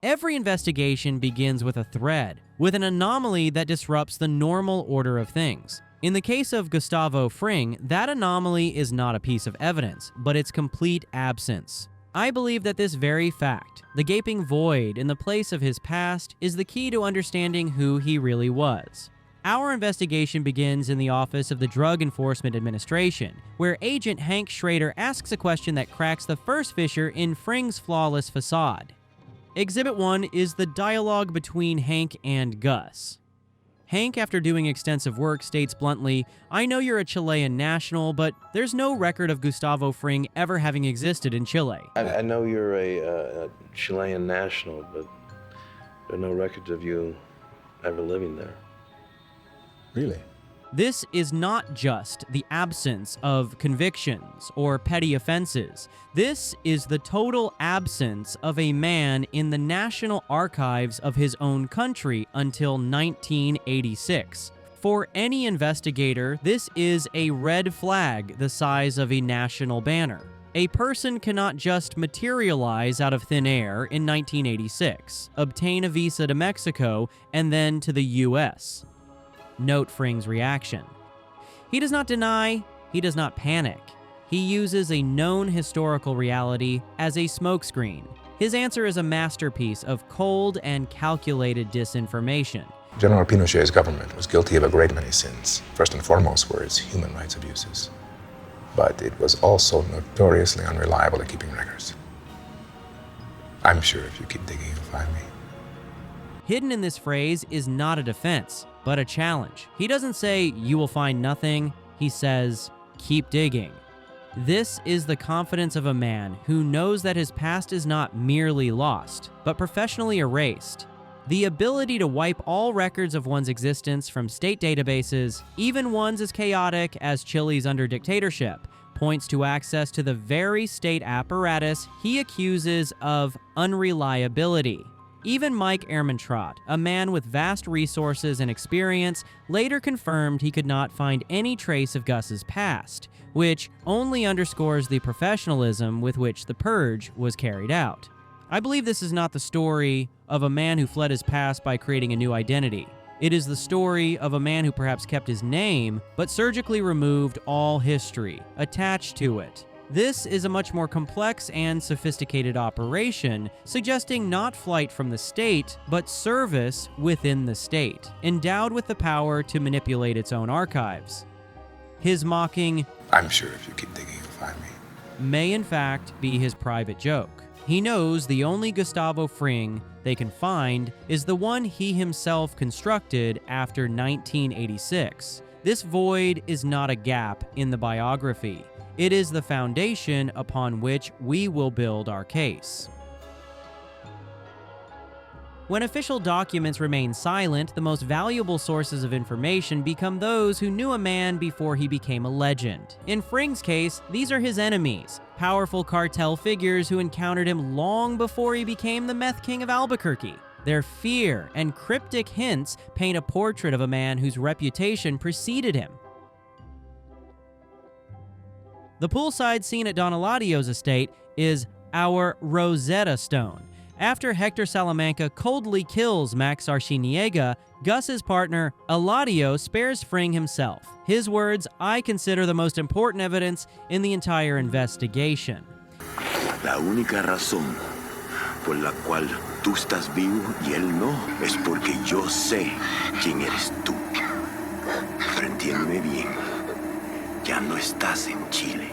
Every investigation begins with a thread, with an anomaly that disrupts the normal order of things. In the case of Gustavo Fring, that anomaly is not a piece of evidence, but its complete absence. I believe that this very fact, the gaping void in the place of his past, is the key to understanding who he really was. Our investigation begins in the office of the Drug Enforcement Administration, where Agent Hank Schrader asks a question that cracks the first fissure in Fring's flawless facade. Exhibit 1 is the dialogue between Hank and Gus. Hank, after doing extensive work, states bluntly, "I know you're a Chilean national, but there's no record of Gustavo Fring ever having existed in Chile." I know you're a Chilean national, but there are no records of you ever living there. Really? This is not just the absence of convictions or petty offenses. This is the total absence of a man in the national archives of his own country until 1986. For any investigator, this is a red flag the size of a national banner. A person cannot just materialize out of thin air in 1986, obtain a visa to Mexico, and then to the US. Note Fring's reaction. He does not deny, he does not panic. He uses a known historical reality as a smokescreen. His answer is a masterpiece of cold and calculated disinformation. General Pinochet's government was guilty of a great many sins. First and foremost were its human rights abuses. But it was also notoriously unreliable at keeping records. I'm sure if you keep digging, you'll find me. Hidden in this phrase is not a defense, but a challenge. He doesn't say, "You will find nothing." He says, "Keep digging." This is the confidence of a man who knows that his past is not merely lost, but professionally erased. The ability to wipe all records of one's existence from state databases, even ones as chaotic as Chile's under dictatorship, points to access to the very state apparatus he accuses of unreliability. Even Mike Ehrmantraut, a man with vast resources and experience, later confirmed he could not find any trace of Gus's past, which only underscores the professionalism with which the purge was carried out. I believe this is not the story of a man who fled his past by creating a new identity. It is the story of a man who perhaps kept his name, but surgically removed all history attached to it. This is a much more complex and sophisticated operation, suggesting not flight from the state, but service within the state, endowed with the power to manipulate its own archives. His mocking, I'm sure if you keep digging, you'll find me, may in fact be his private joke. He knows the only Gustavo Fring they can find is the one he himself constructed after 1986. This void is not a gap in the biography. It is the foundation upon which we will build our case. When official documents remain silent, the most valuable sources of information become those who knew a man before he became a legend. In Fring's case, these are his enemies, powerful cartel figures who encountered him long before he became the meth king of Albuquerque. Their fear and cryptic hints paint a portrait of a man whose reputation preceded him. The poolside scene at Don Eladio's estate is our Rosetta Stone. After Hector Salamanca coldly kills Max Arciniega, Gus's partner, Eladio, spares Fring himself. His words, "I consider the most important evidence in the entire investigation." La única razón por la cual tú estás vivo y él no es porque yo sé quién eres tú. Pero entiéndeme bien, ya no estás en Chile.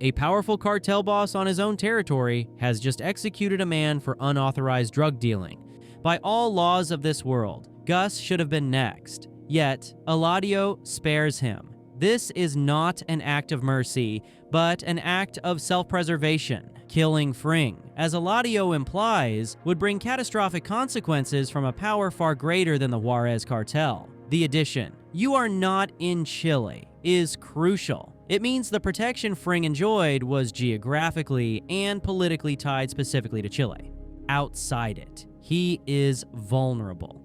A powerful cartel boss on his own territory has just executed a man for unauthorized drug dealing. By all laws of this world, Gus should have been next. Yet, Eladio spares him. This is not an act of mercy, but an act of self-preservation. Killing Fring, as Eladio implies, would bring catastrophic consequences from a power far greater than the Juarez cartel. The addition, "You are not in Chile," is crucial. It means the protection Fring enjoyed was geographically and politically tied specifically to Chile. Outside it, he is vulnerable.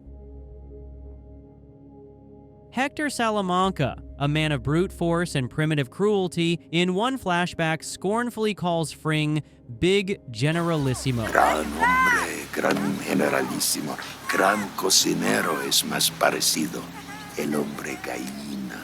Hector Salamanca, a man of brute force and primitive cruelty, in one flashback scornfully calls Fring Big Generalissimo. Gran hombre, gran generalísimo, gran cocinero es más parecido, el hombre gallina.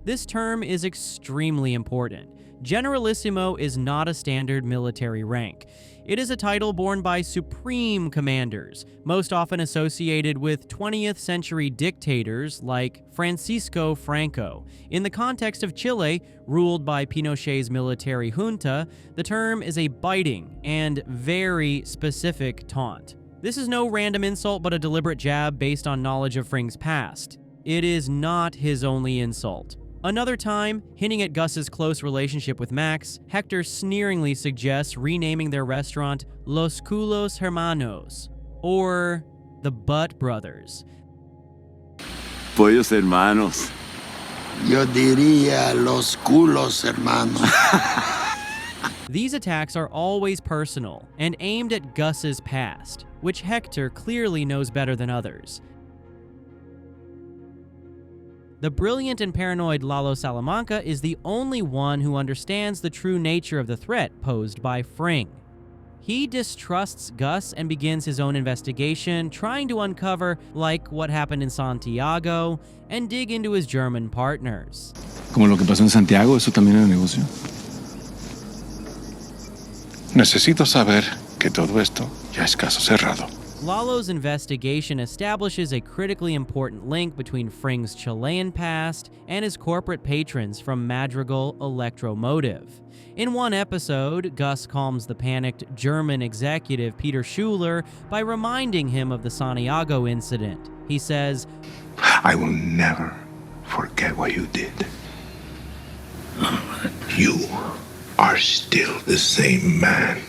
This term is extremely important. Generalissimo is not a standard military rank. It is a title borne by supreme commanders, most often associated with 20th century dictators like Francisco Franco. In the context of Chile, ruled by Pinochet's military junta, the term is a biting and very specific taunt. This is no random insult but a deliberate jab based on knowledge of Fring's past. It is not his only insult. Another time, hinting at Gus's close relationship with Max, Hector sneeringly suggests renaming their restaurant Los Culos Hermanos, or the Butt Brothers. Pollos hermanos. Yo diría los culos, hermanos. These attacks are always personal and aimed at Gus's past, which Hector clearly knows better than others. The brilliant and paranoid Lalo Salamanca is the only one who understands the true nature of the threat posed by Fring. He distrusts Gus and begins his own investigation, trying to uncover, like what happened in Santiago, and dig into his German partners. Como lo que pasó en Santiago, eso también era negocio. Necesito saber que todo esto ya es caso cerrado. Lalo's investigation establishes a critically important link between Fring's Chilean past and his corporate patrons from Madrigal Electromotive. In one episode, Gus calms the panicked German executive Peter Schuler by reminding him of the Santiago incident. He says, I will never forget what you did. You are still the same man.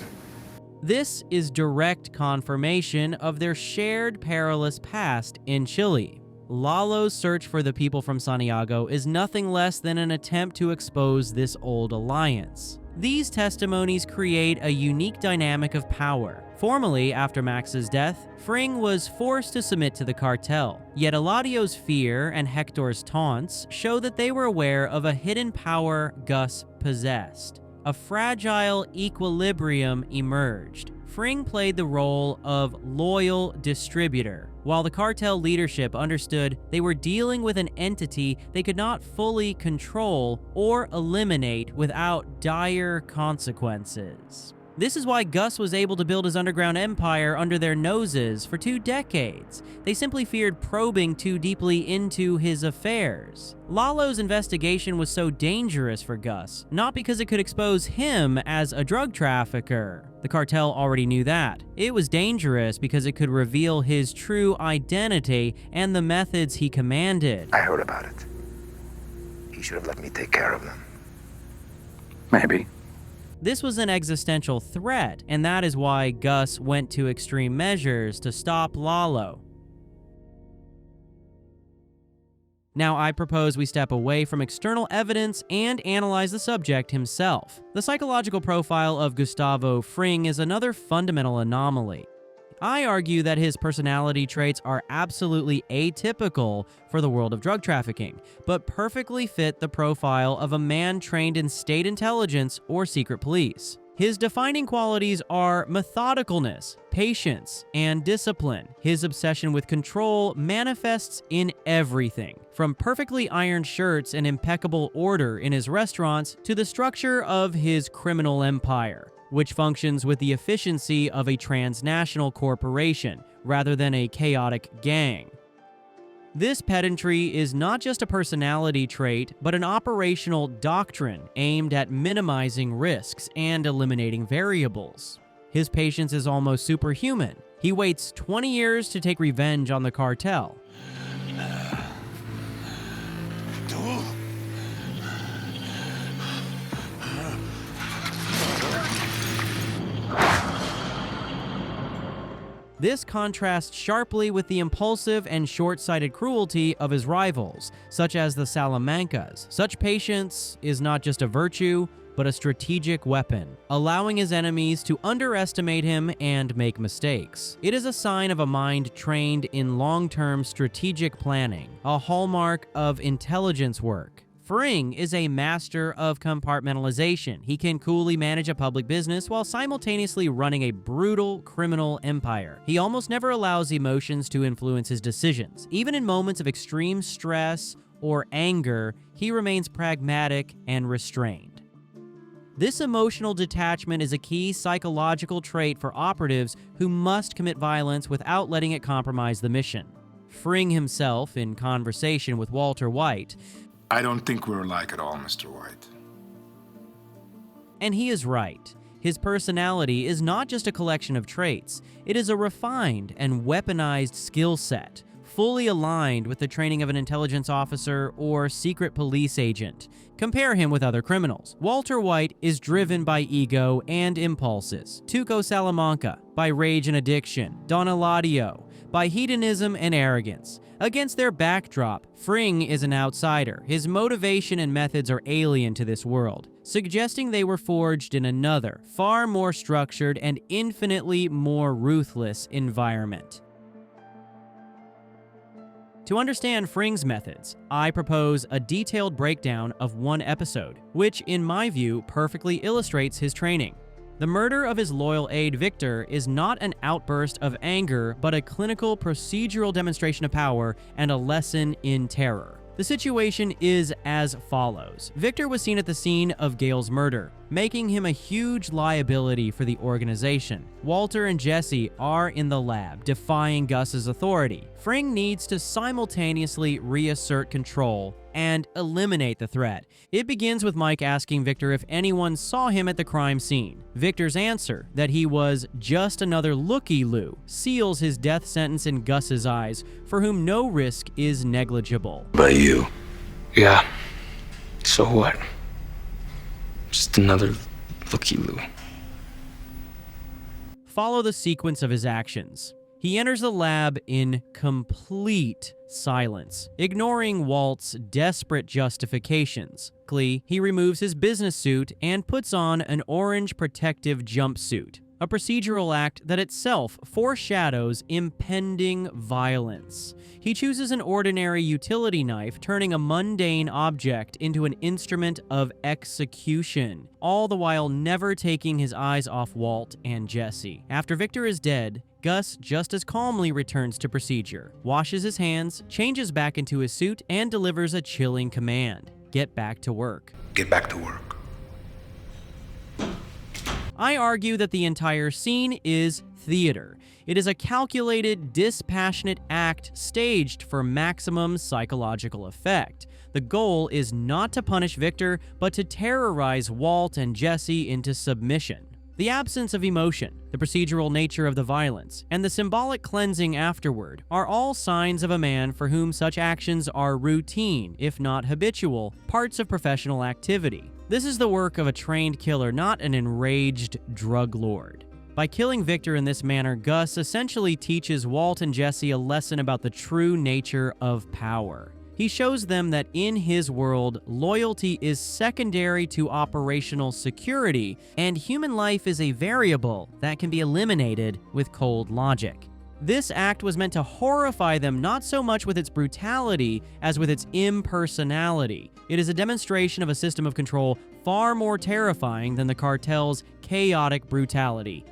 This is direct confirmation of their shared perilous past in Chile. Lalo's search for the people from Santiago is nothing less than an attempt to expose this old alliance. These testimonies create a unique dynamic of power. Formally, after Max's death, Fring was forced to submit to the cartel. Yet Eladio's fear and Hector's taunts show that they were aware of a hidden power Gus possessed. A fragile equilibrium emerged. Fring played the role of loyal distributor, while the cartel leadership understood they were dealing with an entity they could not fully control or eliminate without dire consequences. This is why Gus was able to build his underground empire under their noses for 2 decades. They simply feared probing too deeply into his affairs. Lalo's investigation was so dangerous for Gus, not because it could expose him as a drug trafficker. The cartel already knew that. It was dangerous because it could reveal his true identity and the methods he commanded. I heard about it. He should have let me take care of them. Maybe. This was an existential threat, and that is why Gus went to extreme measures to stop Lalo. Now, I propose we step away from external evidence and analyze the subject himself. The psychological profile of Gustavo Fring is another fundamental anomaly. I argue that his personality traits are absolutely atypical for the world of drug trafficking, but perfectly fit the profile of a man trained in state intelligence or secret police. His defining qualities are methodicalness, patience, and discipline. His obsession with control manifests in everything, from perfectly ironed shirts and impeccable order in his restaurants to the structure of his criminal empire, which functions with the efficiency of a transnational corporation rather than a chaotic gang. This pedantry is not just a personality trait, but an operational doctrine aimed at minimizing risks and eliminating variables. His patience is almost superhuman. He waits 20 years to take revenge on the cartel. This contrasts sharply with the impulsive and short-sighted cruelty of his rivals, such as the Salamancas. Such patience is not just a virtue, but a strategic weapon, allowing his enemies to underestimate him and make mistakes. It is a sign of a mind trained in long-term strategic planning, a hallmark of intelligence work. Fring is a master of compartmentalization. He can coolly manage a public business while simultaneously running a brutal criminal empire. He almost never allows emotions to influence his decisions. Even in moments of extreme stress or anger, he remains pragmatic and restrained. This emotional detachment is a key psychological trait for operatives who must commit violence without letting it compromise the mission. Fring himself, in conversation with Walter White, I don't think we're alike at all, Mr. White. and he is right. His personality is not just a collection of traits, it is a refined and weaponized skill set, fully aligned with the training of an intelligence officer or secret police agent. Compare him with other criminals. Walter White is driven by ego and impulses. Tuco Salamanca by rage and addiction. Don Eladio by hedonism and arrogance. Against their backdrop, Fring is an outsider. His motivation and methods are alien to this world, suggesting they were forged in another, far more structured and infinitely more ruthless environment. To understand Fring's methods, I propose a detailed breakdown of one episode, which, in my view, perfectly illustrates his training. The murder of his loyal aide Victor is not an outburst of anger, but a clinical procedural demonstration of power and a lesson in terror. The situation is as follows. Victor was seen at the scene of Gale's murder, making him a huge liability for the organization. Walter and Jesse are in the lab, defying Gus's authority. Fring needs to simultaneously reassert control and eliminate the threat. It begins with Mike asking Victor if anyone saw him at the crime scene. Victor's answer, that he was just another looky-loo, seals his death sentence in Gus's eyes, for whom no risk is negligible. By you. Yeah. So what? Just another looky-loo. Follow the sequence of his actions. He enters the lab in complete silence, ignoring Walt's desperate justifications. He removes his business suit and puts on an orange protective jumpsuit, a procedural act that itself foreshadows impending violence. He chooses an ordinary utility knife, turning a mundane object into an instrument of execution, all the while never taking his eyes off Walt and Jesse. After Victor is dead, Gus just as calmly returns to procedure, washes his hands, changes back into his suit, and delivers a chilling command: get back to work. Get back to work. I argue that the entire scene is theater. It is a calculated, dispassionate act staged for maximum psychological effect. The goal is not to punish Victor, but to terrorize Walt and Jesse into submission. The absence of emotion, the procedural nature of the violence, and the symbolic cleansing afterward are all signs of a man for whom such actions are routine, if not habitual, parts of professional activity. This is the work of a trained killer, not an enraged drug lord. By killing Victor in this manner, Gus essentially teaches Walt and Jesse a lesson about the true nature of power. He shows them that in his world, loyalty is secondary to operational security, and human life is a variable that can be eliminated with cold logic. This act was meant to horrify them not so much with its brutality as with its impersonality. It is a demonstration of a system of control far more terrifying than the cartel's chaotic brutality.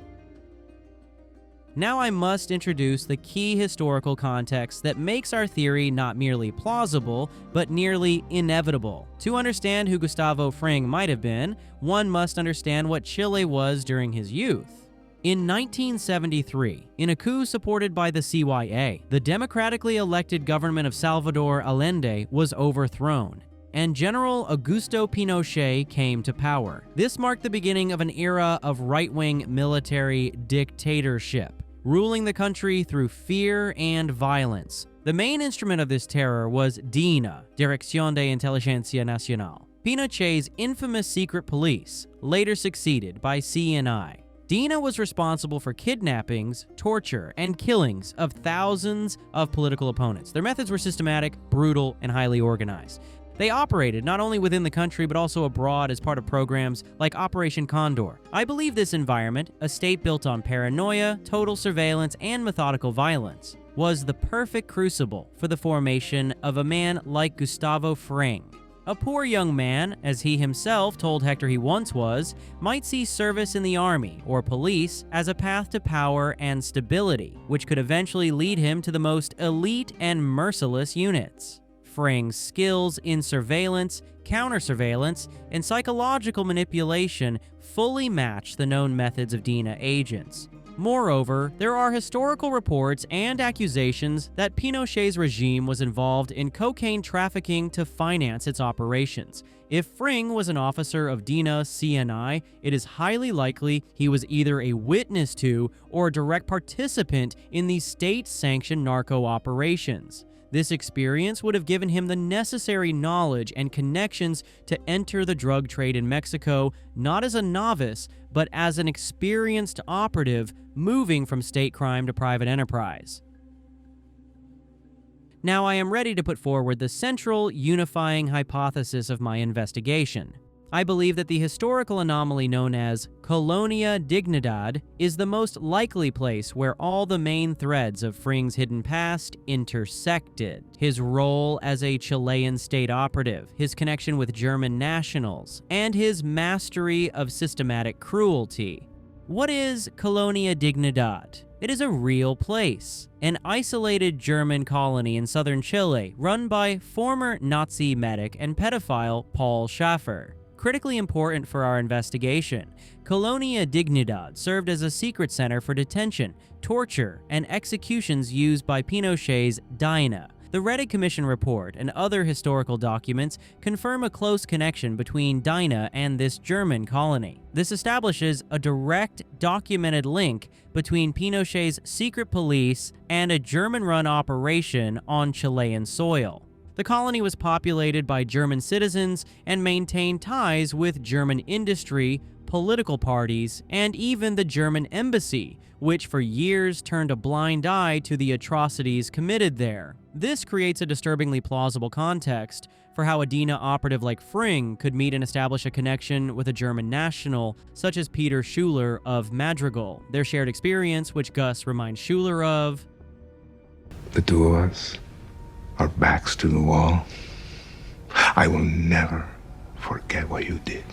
Now I must introduce the key historical context that makes our theory not merely plausible, but nearly inevitable. To understand who Gustavo Fring might have been, one must understand what Chile was during his youth. In 1973, in a coup supported by the CYA, the democratically elected government of Salvador Allende was overthrown, and General Augusto Pinochet came to power. This marked the beginning of an era of right-wing military dictatorship, ruling the country through fear and violence. The main instrument of this terror was DINA, Dirección de Inteligencia Nacional, Pinochet's infamous secret police, later succeeded by CNI. DINA was responsible for kidnappings, torture, and killings of thousands of political opponents. Their methods were systematic, brutal, and highly organized. They operated not only within the country but also abroad as part of programs like Operation Condor. I believe this environment, a state built on paranoia, total surveillance, and methodical violence, was the perfect crucible for the formation of a man like Gustavo Fring. A poor young man, as he himself told Hector he once was, might see service in the army or police as a path to power and stability, which could eventually lead him to the most elite and merciless units. Fring's skills in surveillance, counter-surveillance, and psychological manipulation fully match the known methods of DINA agents. Moreover, there are historical reports and accusations that Pinochet's regime was involved in cocaine trafficking to finance its operations. If Fring was an officer of DINA CNI, it is highly likely he was either a witness to or a direct participant in these state-sanctioned narco operations. This experience would have given him the necessary knowledge and connections to enter the drug trade in Mexico, not as a novice, but as an experienced operative moving from state crime to private enterprise. Now I am ready to put forward the central, unifying hypothesis of my investigation. I believe that the historical anomaly known as Colonia Dignidad is the most likely place where all the main threads of Fring's hidden past intersected. His role as a Chilean state operative, his connection with German nationals, and his mastery of systematic cruelty. What is Colonia Dignidad? It is a real place, an isolated German colony in southern Chile run by former Nazi medic and pedophile Paul Schaffer. Critically important for our investigation, Colonia Dignidad served as a secret center for detention, torture, and executions used by Pinochet's DINA. The Redding Commission report and other historical documents confirm a close connection between DINA and this German colony. This establishes a direct, documented link between Pinochet's secret police and a German-run operation on Chilean soil. The colony was populated by German citizens and maintained ties with German industry, political parties, and even the German embassy, which for years turned a blind eye to the atrocities committed there. This creates a disturbingly plausible context for how a DINA operative like Fring could meet and establish a connection with a German national, such as Peter Schuler of Madrigal, their shared experience, which Gus reminds Schuler of. The two of us, our backs to the wall. I will never forget what you did.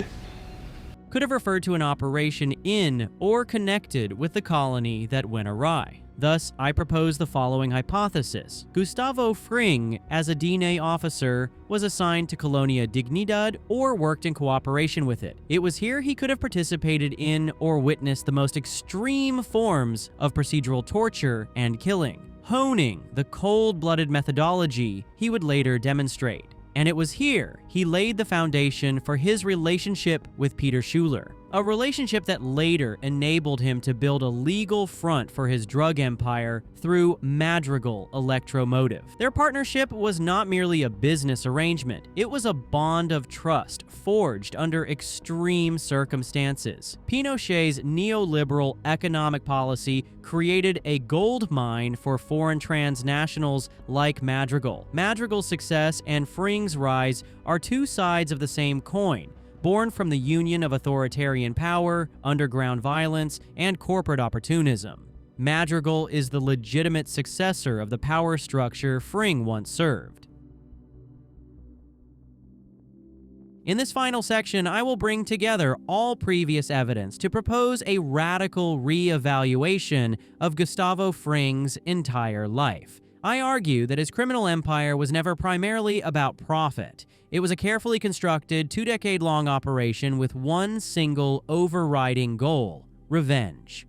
Could have referred to an operation in or connected with the colony that went awry. Thus, I propose the following hypothesis. Gustavo Fring, as a DINA officer, was assigned to Colonia Dignidad or worked in cooperation with it. It was here he could have participated in or witnessed the most extreme forms of procedural torture and killing, honing the cold-blooded methodology he would later demonstrate. And it was here he laid the foundation for his relationship with Peter Schuler, a relationship that later enabled him to build a legal front for his drug empire through Madrigal Electromotive. Their partnership was not merely a business arrangement, it was a bond of trust forged under extreme circumstances. Pinochet's neoliberal economic policy created a gold mine for foreign transnationals like Madrigal. Madrigal's success and Fring's rise are two sides of the same coin, born from the union of authoritarian power, underground violence, and corporate opportunism. Madrigal is the legitimate successor of the power structure Fring once served. In this final section, I will bring together all previous evidence to propose a radical re-evaluation of Gustavo Fring's entire life. I argue that his criminal empire was never primarily about profit. It was a carefully constructed, 2-decade-long operation with one single overriding goal: revenge.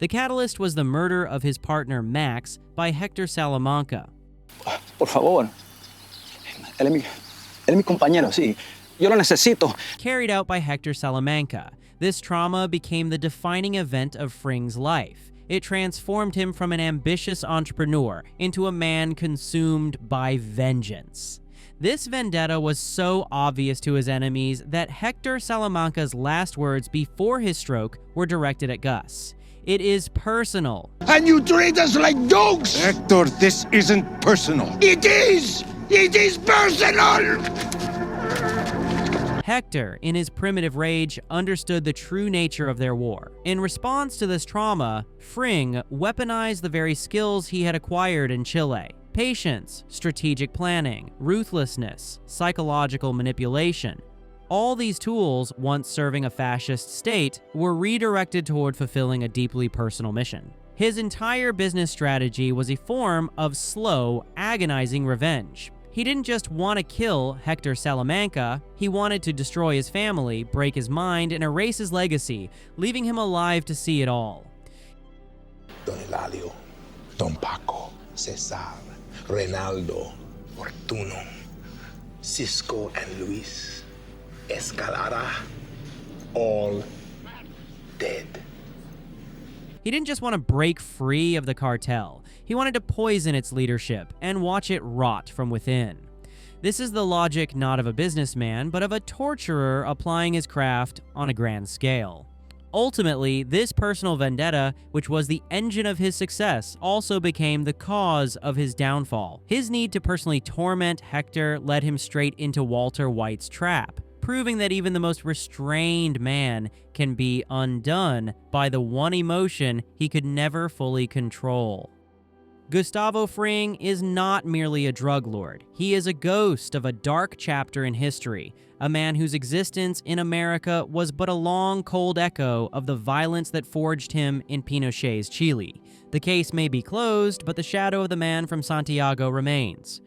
The catalyst was the murder of his partner Max by Hector Salamanca. Por favor. Él es mi compañero, sí. Yo lo necesito. Carried out by Hector Salamanca, this trauma became the defining event of Fring's life. It transformed him from an ambitious entrepreneur into a man consumed by vengeance. This vendetta was so obvious to his enemies that Hector Salamanca's last words before his stroke were directed at Gus. It is personal. And you treat us like dogs! Hector, this isn't personal. It is! It is personal! Hector, in his primitive rage, understood the true nature of their war. In response to this trauma, Fring weaponized the very skills he had acquired in Chile: Patience, strategic planning, ruthlessness, psychological manipulation. All these tools, once serving a fascist state, were redirected toward fulfilling a deeply personal mission. His entire business strategy was a form of slow, agonizing revenge. He didn't just want to kill Hector Salamanca, he wanted to destroy his family, break his mind, and erase his legacy, leaving him alive to see it all. Don Eladio, Don Paco, Cesar, Reinaldo, Fortuno, Cisco and Luis, Escalada, all dead. He didn't just want to break free of the cartel, he wanted to poison its leadership and watch it rot from within. This is the logic not of a businessman, but of a torturer applying his craft on a grand scale. Ultimately, this personal vendetta, which was the engine of his success, also became the cause of his downfall. His need to personally torment Hector led him straight into Walter White's trap, proving that even the most restrained man can be undone by the one emotion he could never fully control. Gustavo Fring is not merely a drug lord. He is a ghost of a dark chapter in history, a man whose existence in America was but a long, cold echo of the violence that forged him in Pinochet's Chile. The case may be closed, but the shadow of the man from Santiago remains.